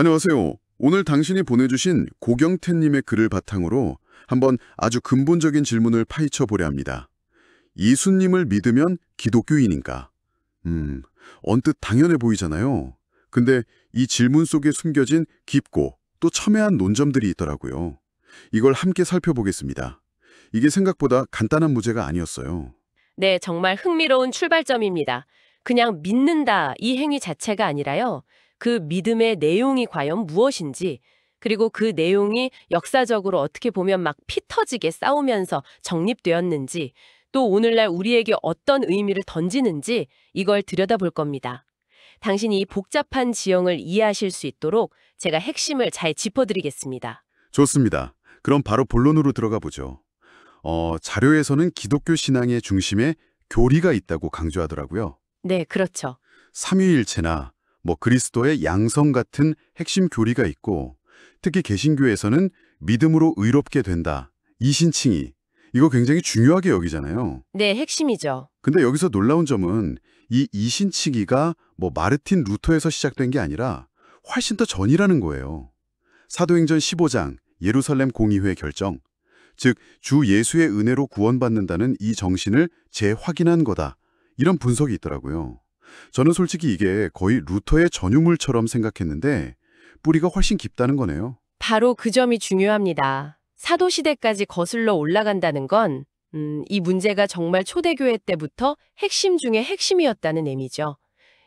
안녕하세요. 오늘 당신이 보내주신 고경태님의 글을 바탕으로 한번 아주 근본적인 질문을 파헤쳐 보려 합니다. 예수님을 믿으면 기독교인인가? 언뜻 당연해 보이잖아요. 근데 이 질문 속에 숨겨진 깊고 또 첨예한 논점들이 있더라고요. 이걸 함께 살펴보겠습니다. 이게 생각보다 간단한 문제가 아니었어요. 네, 정말 흥미로운 출발점입니다. 그냥 믿는다 이 행위 자체가 아니라요. 그 믿음의 내용이 과연 무엇인지, 그리고 그 내용이 역사적으로 어떻게 보면 막 피 터지게 싸우면서 정립되었는지, 또 오늘날 우리에게 어떤 의미를 던지는지 이걸 들여다볼 겁니다. 당신이 이 복잡한 지형을 이해하실 수 있도록 제가 핵심을 잘 짚어드리겠습니다. 좋습니다. 그럼 바로 본론으로 들어가 보죠. 자료에서는 기독교 신앙의 중심에 교리가 있다고 강조하더라고요. 네, 그렇죠. 삼위일체나 그리스도의 양성 같은 핵심 교리가 있고, 특히 개신교에서는 믿음으로 의롭게 된다, 이신칭의, 이거 굉장히 중요하게 여기잖아요. 네, 핵심이죠. 근데 여기서 놀라운 점은 이 이신칭의가 마르틴 루터에서 시작된 게 아니라 훨씬 더 전이라는 거예요. 사도행전 15장 예루살렘 공의회 결정, 즉 주 예수의 은혜로 구원받는다는 이 정신을 재확인한 거다, 이런 분석이 있더라고요. 저는 솔직히 이게 거의 루터의 전유물처럼 생각했는데 뿌리가 훨씬 깊다는 거네요. 바로 그 점이 중요합니다. 사도시대까지 거슬러 올라간다는 건 이 문제가 정말 초대교회 때부터 핵심 중의 핵심이었다는 의미죠.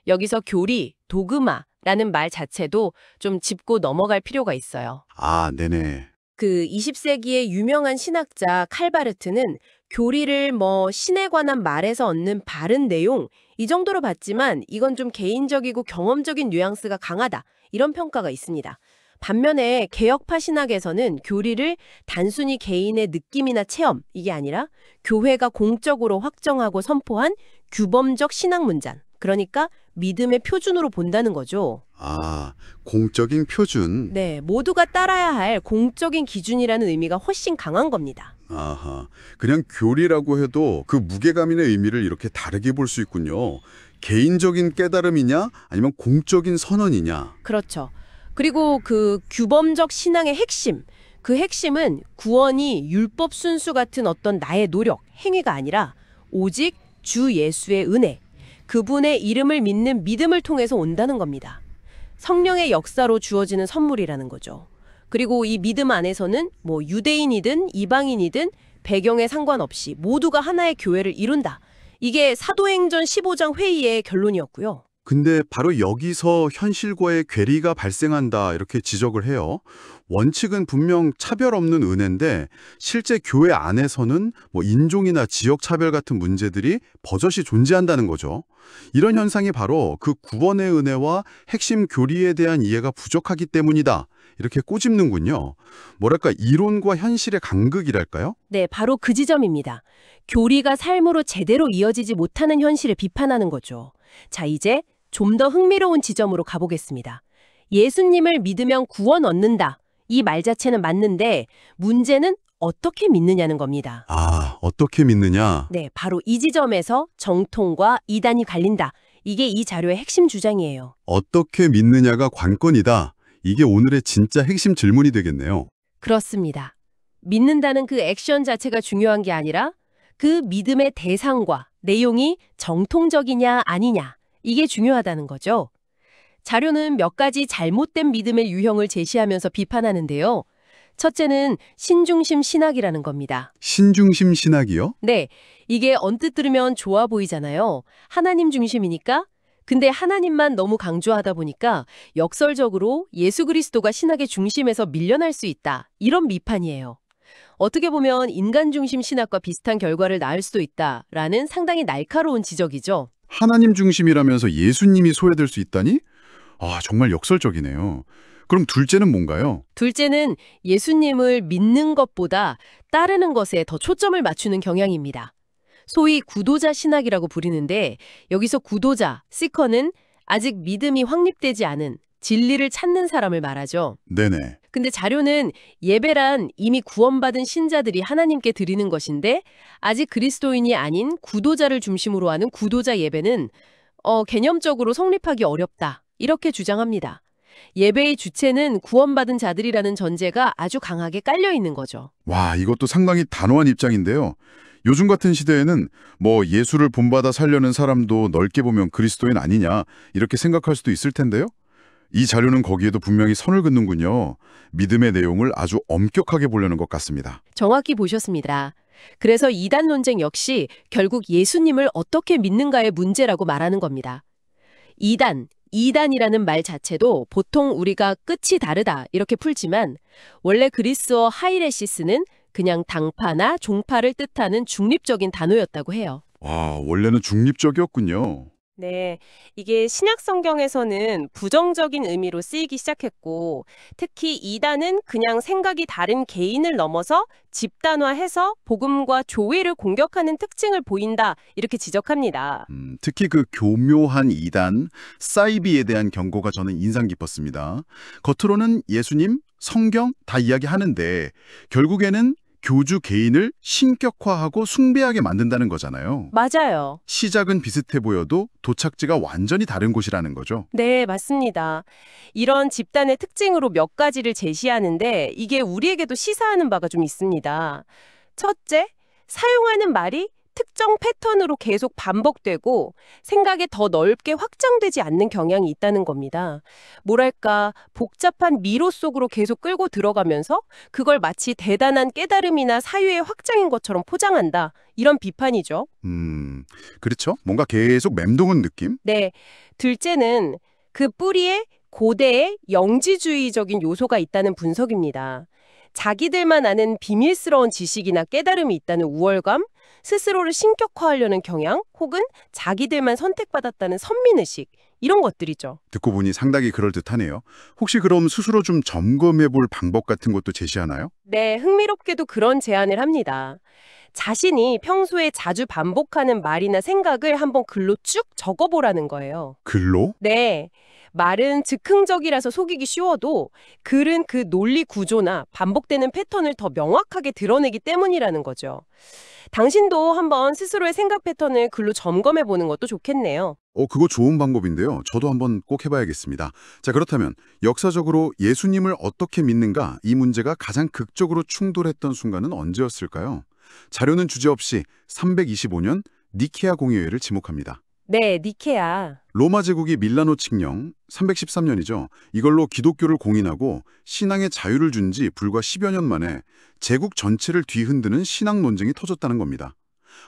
여기서 교리, 도그마라는 말 자체도 좀 짚고 넘어갈 필요가 있어요. 아, 네네. 그 20세기의 유명한 신학자 칼바르트는 교리를 신에 관한 말에서 얻는 바른 내용, 이 정도로 봤지만 이건 좀 개인적이고 경험적인 뉘앙스가 강하다, 이런 평가가 있습니다. 반면에 개혁파 신학에서는 교리를 단순히 개인의 느낌이나 체험, 이게 아니라 교회가 공적으로 확정하고 선포한 규범적 신학 문장, 그러니까 믿음의 표준으로 본다는 거죠. 아, 공적인 표준. 네, 모두가 따라야 할 공적인 기준이라는 의미가 훨씬 강한 겁니다. 아하, 그냥 교리라고 해도 그 무게감이나 의미를 이렇게 다르게 볼 수 있군요. 개인적인 깨달음이냐 아니면 공적인 선언이냐. 그렇죠. 그리고 그 규범적 신앙의 핵심, 그 핵심은 구원이 율법 순수 같은 어떤 나의 노력, 행위가 아니라 오직 주 예수의 은혜, 그분의 이름을 믿는 믿음을 통해서 온다는 겁니다. 성령의 역사로 주어지는 선물이라는 거죠. 그리고 이 믿음 안에서는 유대인이든 이방인이든 배경에 상관없이 모두가 하나의 교회를 이룬다. 이게 사도행전 15장 회의의 결론이었고요. 근데 바로 여기서 현실과의 괴리가 발생한다, 이렇게 지적을 해요. 원칙은 분명 차별 없는 은혜인데 실제 교회 안에서는 인종이나 지역 차별 같은 문제들이 버젓이 존재한다는 거죠. 이런 현상이 바로 그 구원의 은혜와 핵심 교리에 대한 이해가 부족하기 때문이다, 이렇게 꼬집는군요. 뭐랄까, 이론과 현실의 간극이랄까요? 네, 바로 그 지점입니다. 교리가 삶으로 제대로 이어지지 못하는 현실을 비판하는 거죠. 자, 이제 좀 더 흥미로운 지점으로 가보겠습니다. 예수님을 믿으면 구원 얻는다, 이 말 자체는 맞는데 문제는 어떻게 믿느냐는 겁니다. 아, 어떻게 믿느냐? 네, 바로 이 지점에서 정통과 이단이 갈린다. 이게 이 자료의 핵심 주장이에요. 어떻게 믿느냐가 관건이다. 이게 오늘의 진짜 핵심 질문이 되겠네요. 그렇습니다. 믿는다는 그 액션 자체가 중요한 게 아니라 그 믿음의 대상과 내용이 정통적이냐 아니냐, 이게 중요하다는 거죠. 자료는 몇 가지 잘못된 믿음의 유형을 제시하면서 비판하는데요. 첫째는 신중심 신학이라는 겁니다. 신중심 신학이요? 네, 이게 언뜻 들으면 좋아 보이잖아요. 하나님 중심이니까. 근데 하나님만 너무 강조하다 보니까 역설적으로 예수 그리스도가 신학의 중심에서 밀려날 수 있다, 이런 비판이에요. 어떻게 보면 인간 중심 신학과 비슷한 결과를 낳을 수도 있다라는 상당히 날카로운 지적이죠. 하나님 중심이라면서 예수님이 소외될 수 있다니? 아, 정말 역설적이네요. 그럼 둘째는 뭔가요? 둘째는 예수님을 믿는 것보다 따르는 것에 더 초점을 맞추는 경향입니다. 소위 구도자 신학이라고 부르는데, 여기서 구도자, 시커는 아직 믿음이 확립되지 않은 진리를 찾는 사람을 말하죠. 네네. 근데 자료는 예배란 이미 구원받은 신자들이 하나님께 드리는 것인데, 아직 그리스도인이 아닌 구도자를 중심으로 하는 구도자 예배는 개념적으로 성립하기 어렵다, 이렇게 주장합니다. 예배의 주체는 구원받은 자들이라는 전제가 아주 강하게 깔려 있는 거죠. 와, 이것도 상당히 단호한 입장인데요. 요즘 같은 시대에는 뭐 예수를 본받아 살려는 사람도 넓게 보면 그리스도인 아니냐 이렇게 생각할 수도 있을 텐데요. 이 자료는 거기에도 분명히 선을 긋는군요. 믿음의 내용을 아주 엄격하게 보려는 것 같습니다. 정확히 보셨습니다. 그래서 이단 논쟁 역시 결국 예수님을 어떻게 믿는가의 문제라고 말하는 겁니다. 이단이라는 말 자체도 보통 우리가 끝이 다르다 이렇게 풀지만 원래 그리스어 하이레시스는 그냥 당파나 종파를 뜻하는 중립적인 단어였다고 해요. 와, 원래는 중립적이었군요. 네, 이게 신약 성경에서는 부정적인 의미로 쓰이기 시작했고, 특히 이단은 그냥 생각이 다른 개인을 넘어서 집단화해서 복음과 교회를 공격하는 특징을 보인다, 이렇게 지적합니다. 특히 그 교묘한 이단, 사이비에 대한 경고가 저는 인상 깊었습니다. 겉으로는 예수님, 성경 다 이야기하는데 결국에는 교주 개인을 신격화하고 숭배하게 만든다는 거잖아요. 맞아요. 시작은 비슷해 보여도 도착지가 완전히 다른 곳이라는 거죠. 네, 맞습니다. 이런 집단의 특징으로 몇 가지를 제시하는데 이게 우리에게도 시사하는 바가 좀 있습니다. 첫째, 사용하는 말이 특정 패턴으로 계속 반복되고 생각에 더 넓게 확장되지 않는 경향이 있다는 겁니다. 뭐랄까, 복잡한 미로 속으로 계속 끌고 들어가면서 그걸 마치 대단한 깨달음이나 사유의 확장인 것처럼 포장한다. 이런 비판이죠. 그렇죠. 뭔가 계속 맴도는 느낌? 네, 둘째는 그 뿌리에 고대의 영지주의적인 요소가 있다는 분석입니다. 자기들만 아는 비밀스러운 지식이나 깨달음이 있다는 우월감, 스스로를 신격화하려는 경향, 혹은 자기들만 선택받았다는 선민의식, 이런 것들이죠. 듣고 보니 상당히 그럴듯하네요. 혹시 그럼 스스로 좀 점검해 볼 방법 같은 것도 제시하나요? 네, 흥미롭게도 그런 제안을 합니다. 자신이 평소에 자주 반복하는 말이나 생각을 한번 글로 쭉 적어보라는 거예요. 글로? 네, 말은 즉흥적이라서 속이기 쉬워도 글은 그 논리 구조나 반복되는 패턴을 더 명확하게 드러내기 때문이라는 거죠. 당신도 한번 스스로의 생각 패턴을 글로 점검해 보는 것도 좋겠네요. 그거 좋은 방법인데요. 저도 한번 꼭 해봐야겠습니다. 자, 그렇다면 역사적으로 예수님을 어떻게 믿는가 이 문제가 가장 극적으로 충돌했던 순간은 언제였을까요? 자료는 주저없이 325년 니케아 공의회를 지목합니다. 네, 니케아. 로마 제국이 밀라노 칙령 313년이죠. 이걸로 기독교를 공인하고 신앙의 자유를 준 지 불과 10여 년 만에 제국 전체를 뒤흔드는 신앙 논쟁이 터졌다는 겁니다.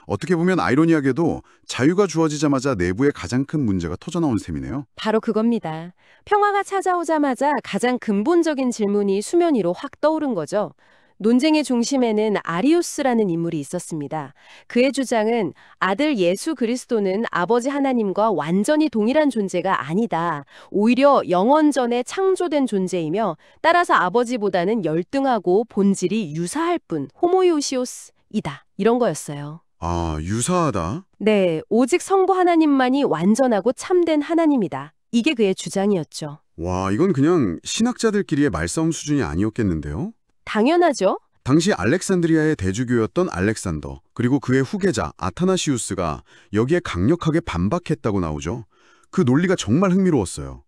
어떻게 보면 아이러니하게도 자유가 주어지자마자 내부에 가장 큰 문제가 터져나온 셈이네요. 바로 그겁니다. 평화가 찾아오자마자 가장 근본적인 질문이 수면 위로 확 떠오른 거죠. 논쟁의 중심에는 아리우스라는 인물이 있었습니다. 그의 주장은 아들 예수 그리스도는 아버지 하나님과 완전히 동일한 존재가 아니다. 오히려 영원전에 창조된 존재이며 따라서 아버지보다는 열등하고 본질이 유사할 뿐 호모이오시오스이다. 이런 거였어요. 아, 유사하다. 네, 오직 성부 하나님만이 완전하고 참된 하나님이다. 이게 그의 주장이었죠. 와, 이건 그냥 신학자들끼리의 말싸움 수준이 아니었겠는데요? 당연하죠. 당시 알렉산드리아의 대주교였던 알렉산더, 그리고 그의 후계자 아타나시우스가 여기에 강력하게 반박했다고 나오죠. 그 논리가 정말 흥미로웠어요.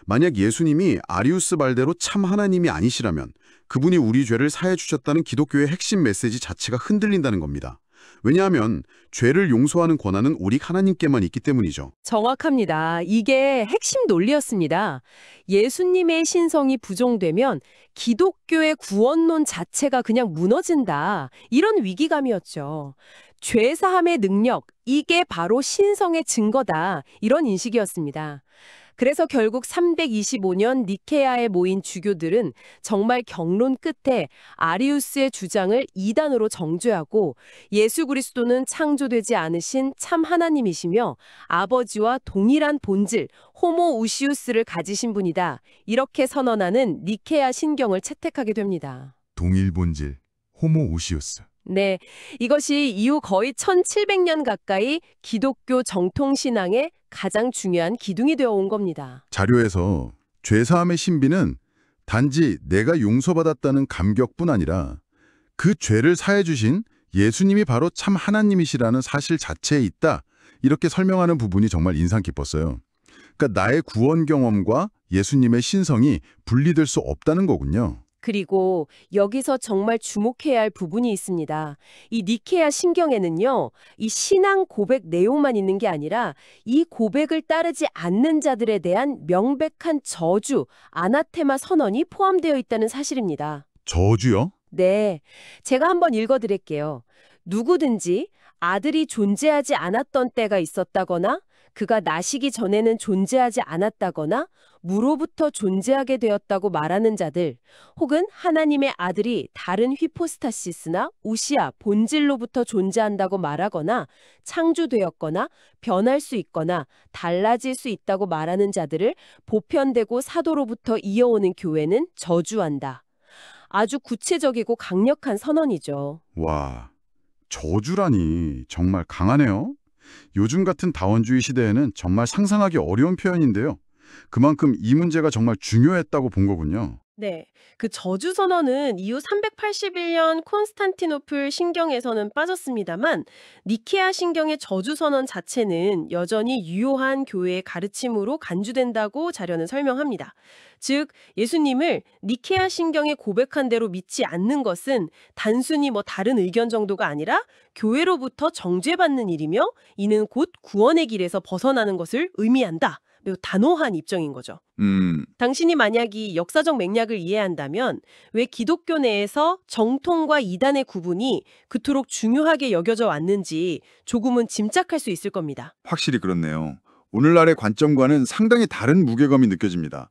만약 예수님이 아리우스 말대로 참 하나님이 아니시라면 그분이 우리 죄를 사해 주셨다는 기독교의 핵심 메시지 자체가 흔들린다는 겁니다. 왜냐하면 죄를 용서하는 권한은 오직 하나님께만 있기 때문이죠. 정확합니다. 이게 핵심 논리였습니다. 예수님의 신성이 부정되면 기독교의 구원론 자체가 그냥 무너진다. 이런 위기감이었죠. 죄사함의 능력, 이게 바로 신성의 증거다. 이런 인식이었습니다. 그래서 결국 325년 니케아에 모인 주교들은 정말 경론 끝에 아리우스의 주장을 이단으로 정죄하고 예수 그리스도는 창조되지 않으신 참 하나님이시며 아버지와 동일한 본질, 호모우시우스를 가지신 분이다. 이렇게 선언하는 니케아 신경을 채택하게 됩니다. 동일 본질, 호모우시우스. 네, 이것이 이후 거의 1700년 가까이 기독교 정통신앙의 가장 중요한 기둥이 되어 온 겁니다. 자료에서 죄사함의 신비는 단지 내가 용서받았다는 감격뿐 아니라 그 죄를 사해 주신 예수님이 바로 참 하나님이시라는 사실 자체에 있다. 이렇게 설명하는 부분이 정말 인상 깊었어요. 그러니까 나의 구원 경험과 예수님의 신성이 분리될 수 없다는 거군요. 그리고 여기서 정말 주목해야 할 부분이 있습니다. 이 니케아 신경에는요, 이 신앙 고백 내용만 있는 게 아니라 이 고백을 따르지 않는 자들에 대한 명백한 저주, 아나테마 선언이 포함되어 있다는 사실입니다. 저주요? 네, 제가 한번 읽어드릴게요. 누구든지 아들이 존재하지 않았던 때가 있었다거나 그가 나시기 전에는 존재하지 않았다거나 무로부터 존재하게 되었다고 말하는 자들, 혹은 하나님의 아들이 다른 휘포스타시스나 우시아, 본질로부터 존재한다고 말하거나 창조되었거나 변할 수 있거나 달라질 수 있다고 말하는 자들을 보편되고 사도로부터 이어오는 교회는 저주한다. 아주 구체적이고 강력한 선언이죠. 와, 저주라니 정말 강하네요. 요즘 같은 다원주의 시대에는 정말 상상하기 어려운 표현인데요. 그만큼 이 문제가 정말 중요했다고 본 거군요. 네, 그 저주 선언은 이후 381년 콘스탄티노플 신경에서는 빠졌습니다만 니케아 신경의 저주 선언 자체는 여전히 유효한 교회의 가르침으로 간주된다고 자료는 설명합니다. 즉, 예수님을 니케아 신경에 고백한 대로 믿지 않는 것은 단순히 다른 의견 정도가 아니라 교회로부터 정죄받는 일이며 이는 곧 구원의 길에서 벗어나는 것을 의미한다. 매우 단호한 입장인 거죠. 당신이 만약 이 역사적 맥락을 이해한다면 왜 기독교 내에서 정통과 이단의 구분이 그토록 중요하게 여겨져 왔는지 조금은 짐작할 수 있을 겁니다. 확실히 그렇네요. 오늘날의 관점과는 상당히 다른 무게감이 느껴집니다.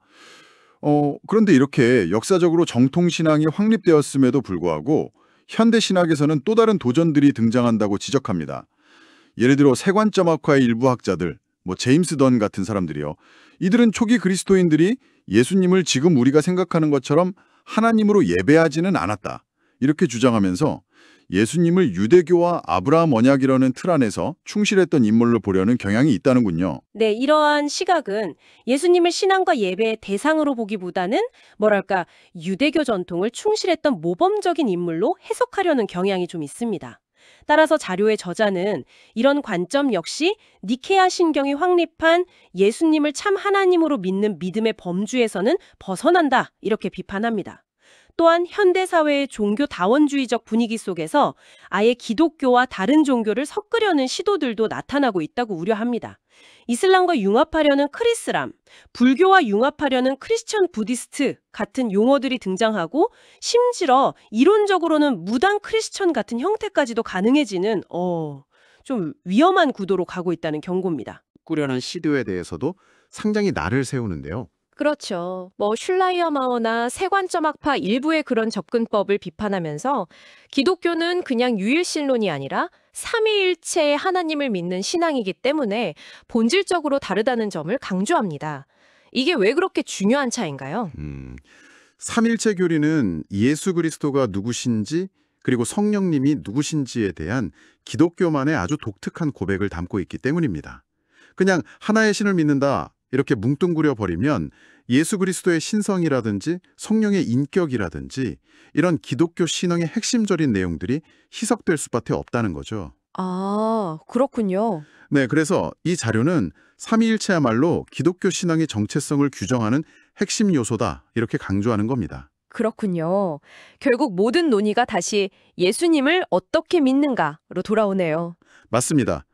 그런데 이렇게 역사적으로 정통신앙이 확립되었음에도 불구하고 현대신학에서는 또 다른 도전들이 등장한다고 지적합니다. 예를 들어 세관점학파의 일부 학자들, 제임스 던 같은 사람들이요. 이들은 초기 그리스도인들이 예수님을 지금 우리가 생각하는 것처럼 하나님으로 예배하지는 않았다. 이렇게 주장하면서 예수님을 유대교와 아브라함 언약이라는 틀 안에서 충실했던 인물로 보려는 경향이 있다는군요. 네, 이러한 시각은 예수님을 신앙과 예배의 대상으로 보기보다는 유대교 전통을 충실했던 모범적인 인물로 해석하려는 경향이 좀 있습니다. 따라서 자료의 저자는 이런 관점 역시 니케아 신경이 확립한 예수님을 참 하나님으로 믿는 믿음의 범주에서는 벗어난다, 이렇게 비판합니다. 또한 현대사회의 종교 다원주의적 분위기 속에서 아예 기독교와 다른 종교를 섞으려는 시도들도 나타나고 있다고 우려합니다. 이슬람과 융합하려는 크리스람, 불교와 융합하려는 크리스천 부디스트 같은 용어들이 등장하고 심지어 이론적으로는 무당 크리스천 같은 형태까지도 가능해지는 좀 위험한 구도로 가고 있다는 경고입니다. 꾸려낸 시도에 대해서도 상당히 날을 세우는데요. 그렇죠. 슐라이어마어나 세관점학파 일부의 그런 접근법을 비판하면서 기독교는 그냥 유일신론이 아니라 삼위일체의 하나님을 믿는 신앙이기 때문에 본질적으로 다르다는 점을 강조합니다. 이게 왜 그렇게 중요한 차이인가요? 삼일체 교리는 예수 그리스도가 누구신지 그리고 성령님이 누구신지에 대한 기독교만의 아주 독특한 고백을 담고 있기 때문입니다. 그냥 하나의 신을 믿는다 이렇게 뭉뚱그려 버리면 예수 그리스도의 신성이라든지 성령의 인격이라든지 이런 기독교 신앙의 핵심적인 내용들이 희석될 수밖에 없다는 거죠. 아, 그렇군요. 네, 그래서 이 자료는 삼위일체야말로 기독교 신앙의 정체성을 규정하는 핵심 요소다 이렇게 강조하는 겁니다. 그렇군요. 결국 모든 논의가 다시 예수님을 어떻게 믿는가로 돌아오네요. 맞습니다.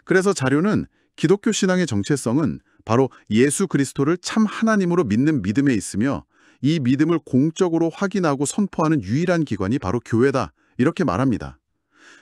그래서 자료는 기독교 신앙의 정체성은 바로 예수 그리스도를 참 하나님으로 믿는 믿음에 있으며 이 믿음을 공적으로 확인하고 선포하는 유일한 기관이 바로 교회다 이렇게 말합니다.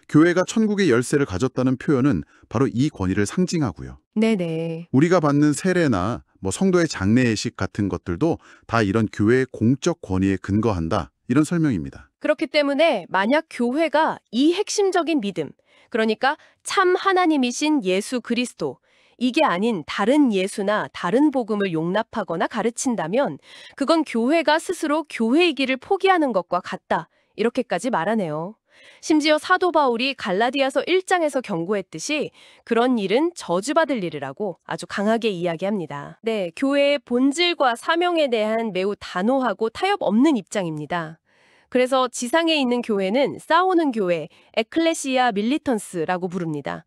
교회가 천국의 열쇠를 가졌다는 표현은 바로 이 권위를 상징하고요. 네네. 우리가 받는 세례나 성도의 장례예식 같은 것들도 다 이런 교회의 공적 권위에 근거한다 이런 설명입니다. 그렇기 때문에 만약 교회가 이 핵심적인 믿음, 그러니까 참 하나님이신 예수 그리스도, 이게 아닌 다른 예수나 다른 복음을 용납하거나 가르친다면 그건 교회가 스스로 교회이기를 포기하는 것과 같다. 이렇게까지 말하네요. 심지어 사도 바울이 갈라디아서 1장에서 경고했듯이 그런 일은 저주받을 일이라고 아주 강하게 이야기합니다. 네, 교회의 본질과 사명에 대한 매우 단호하고 타협 없는 입장입니다. 그래서 지상에 있는 교회는 싸우는 교회, 에클레시아 밀리턴스라고 부릅니다.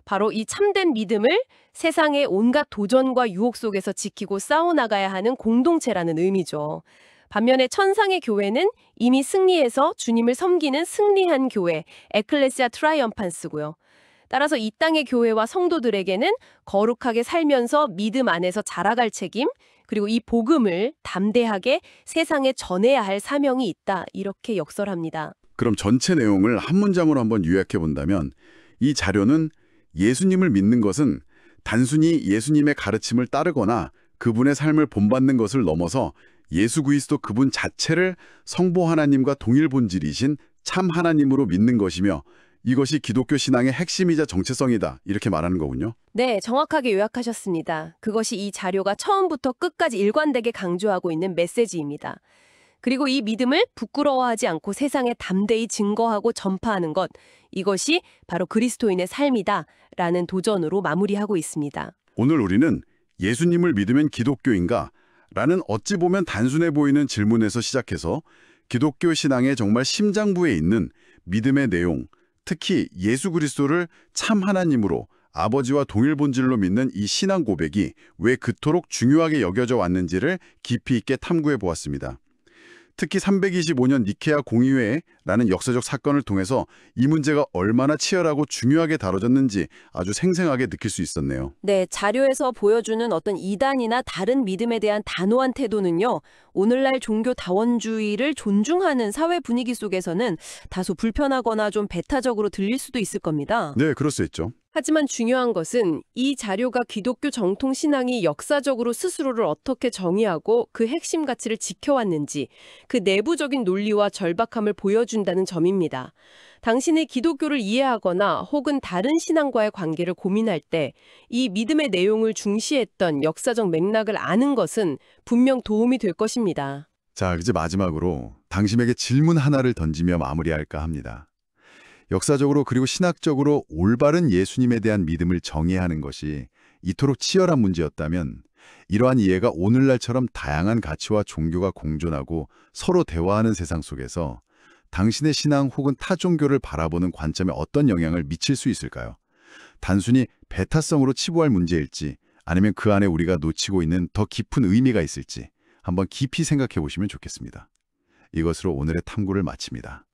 바로 이 참된 믿음을 세상의 온갖 도전과 유혹 속에서 지키고 싸워나가야 하는 공동체라는 의미죠. 반면에 천상의 교회는 이미 승리해서 주님을 섬기는 승리한 교회, 에클레시아 트라이엄판스고요. 따라서 이 땅의 교회와 성도들에게는 거룩하게 살면서 믿음 안에서 자라갈 책임, 그리고 이 복음을 담대하게 세상에 전해야 할 사명이 있다. 이렇게 역설합니다. 그럼 전체 내용을 한 문장으로 한번 요약해 본다면 이 자료는 예수님을 믿는 것은 단순히 예수님의 가르침을 따르거나 그분의 삶을 본받는 것을 넘어서 예수 그리스도 그분 자체를 성부 하나님과 동일 본질이신 참 하나님으로 믿는 것이며 이것이 기독교 신앙의 핵심이자 정체성이다. 이렇게 말하는 거군요. 네, 정확하게 요약하셨습니다. 그것이 이 자료가 처음부터 끝까지 일관되게 강조하고 있는 메시지입니다. 그리고 이 믿음을 부끄러워하지 않고 세상에 담대히 증거하고 전파하는 것, 이것이 바로 그리스도인의 삶이다 라는 도전으로 마무리하고 있습니다. 오늘 우리는 예수님을 믿으면 기독교인가? 라는 어찌 보면 단순해 보이는 질문에서 시작해서 기독교 신앙의 정말 심장부에 있는 믿음의 내용, 특히 예수 그리스도를 참 하나님으로 아버지와 동일 본질로 믿는 이 신앙 고백이 왜 그토록 중요하게 여겨져 왔는지를 깊이 있게 탐구해 보았습니다. 특히 325년 니케아 공의회라는 역사적 사건을 통해서 이 문제가 얼마나 치열하고 중요하게 다뤄졌는지 아주 생생하게 느낄 수 있었네요. 네, 자료에서 보여주는 어떤 이단이나 다른 믿음에 대한 단호한 태도는요, 오늘날 종교 다원주의를 존중하는 사회 분위기 속에서는 다소 불편하거나 좀 배타적으로 들릴 수도 있을 겁니다. 네, 그럴 수 있죠. 하지만 중요한 것은 이 자료가 기독교 정통 신앙이 역사적으로 스스로를 어떻게 정의하고 그 핵심 가치를 지켜왔는지 그 내부적인 논리와 절박함을 보여준다는 점입니다. 당신이 기독교를 이해하거나 혹은 다른 신앙과의 관계를 고민할 때 이 믿음의 내용을 중시했던 역사적 맥락을 아는 것은 분명 도움이 될 것입니다. 자, 이제 마지막으로 당신에게 질문 하나를 던지며 마무리할까 합니다. 역사적으로 그리고 신학적으로 올바른 예수님에 대한 믿음을 정의하는 것이 이토록 치열한 문제였다면 이러한 이해가 오늘날처럼 다양한 가치와 종교가 공존하고 서로 대화하는 세상 속에서 당신의 신앙 혹은 타 종교를 바라보는 관점에 어떤 영향을 미칠 수 있을까요? 단순히 배타성으로 치부할 문제일지 아니면 그 안에 우리가 놓치고 있는 더 깊은 의미가 있을지 한번 깊이 생각해 보시면 좋겠습니다. 이것으로 오늘의 탐구를 마칩니다.